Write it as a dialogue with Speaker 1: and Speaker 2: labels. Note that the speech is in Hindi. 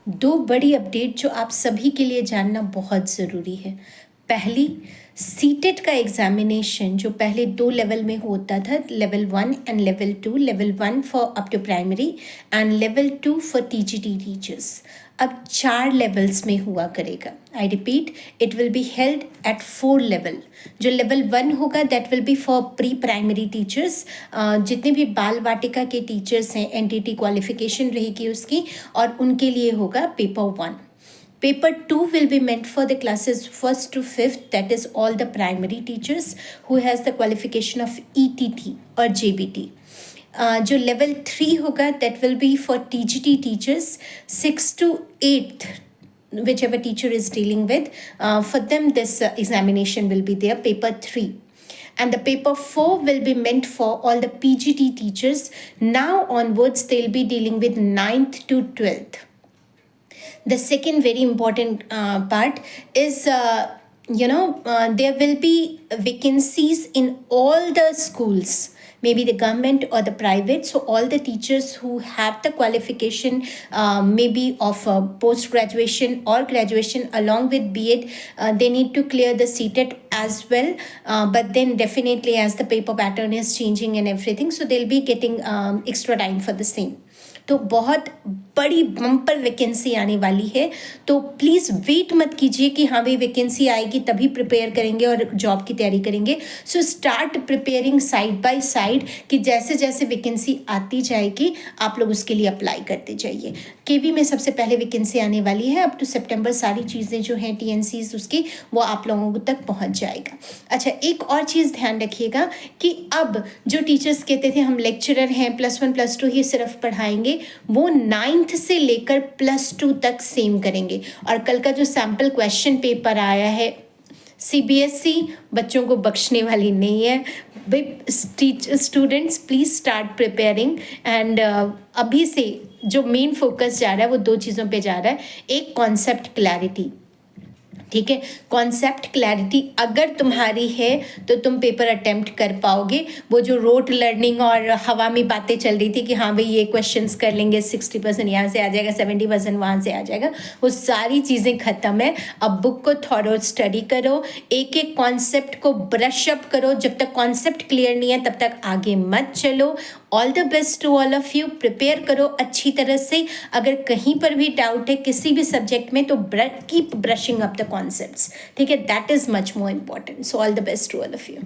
Speaker 1: दो बड़ी अपडेट जो आप सभी के लिए जानना बहुत ज़रूरी है। पहली, सीटेट का एग्जामिनेशन जो पहले 2 लेवल में होता था, level 1 and level 2, level 1 for up to primary and level 2 for TGT teachers, अब 4 लेवल्स में हुआ करेगा। I repeat, it will be held at 4 level. जो लेवल 1 होगा that will be for pre primary teachers, जितने भी बाल वाटिका के टीचर्स हैं एनटीटी क्वालिफिकेशन रहेगी उसकी, और उनके लिए होगा paper 1। Paper 2 will be meant for the classes 1st to 5th, that is all the primary teachers who has the qualification of ETT or JBT. जो level 3 होगा that will be for TGT teachers 6th to 8th, whichever teacher is dealing with. For them this examination will be there, paper 3. And the paper 4 will be meant for all the PGT teachers. Now onwards they'll be dealing with 9th to 12th. The second very important part is there will be vacancies in all the schools, maybe the government or the private. So all the teachers who have the qualification, maybe of post graduation or graduation along with B.Ed, they need to clear the CTET as well. But then definitely as the paper pattern is changing and everything, so they'll be getting extra time for the same. तो बहुत बड़ी बम्पर वैकेंसी आने वाली है, तो प्लीज़ वेट मत कीजिए कि हाँ भाई वैकेंसी आएगी तभी प्रिपेयर करेंगे और जॉब की तैयारी करेंगे। So start preparing side by side, कि जैसे जैसे वैकेंसी आती जाएगी आप लोग उसके लिए अप्लाई करते जाइए। केवी में सबसे पहले वैकेंसी आने वाली है, अप टू सितंबर सारी चीज़ें जो हैं TNCs उसकी वो आप लोगों तक पहुँच जाएगा। अच्छा, एक और चीज़ ध्यान रखिएगा कि अब जो टीचर्स कहते थे हम लेक्चरर हैं, +1 +2 ही सिर्फ पढ़ाएंगे, वो 9th से लेकर +2 तक सेम करेंगे। और कल का जो सैम्पल क्वेश्चन पेपर आया है, CBSE बच्चों को बख्शने वाली नहीं है भाई। Students please start preparing and अभी से जो मेन फोकस जा रहा है वो 2 चीज़ों पे जा रहा है। एक, कॉन्सेप्ट क्लैरिटी, ठीक है। कॉन्सेप्ट क्लैरिटी अगर तुम्हारी है तो तुम पेपर अटेम्प्ट कर पाओगे। वो जो रोट लर्निंग और हवा में बातें चल रही थी कि हाँ भाई ये क्वेश्चंस कर लेंगे, 60% यहाँ से आ जाएगा, 70% वहाँ से आ जाएगा, वो सारी चीज़ें ख़त्म है। अब बुक को थॉरो स्टडी करो, एक एक कॉन्सेप्ट को ब्रश अप करो। जब तक कॉन्सेप्ट क्लियर नहीं है तब तक आगे मत चलो। All the best to all of you. Prepare करो अच्छी तरह से। अगर कहीं पर भी डाउट है किसी भी सब्जेक्ट में तो keep brushing up the concepts, ठीक है। That is much more important. So all the best to all of you.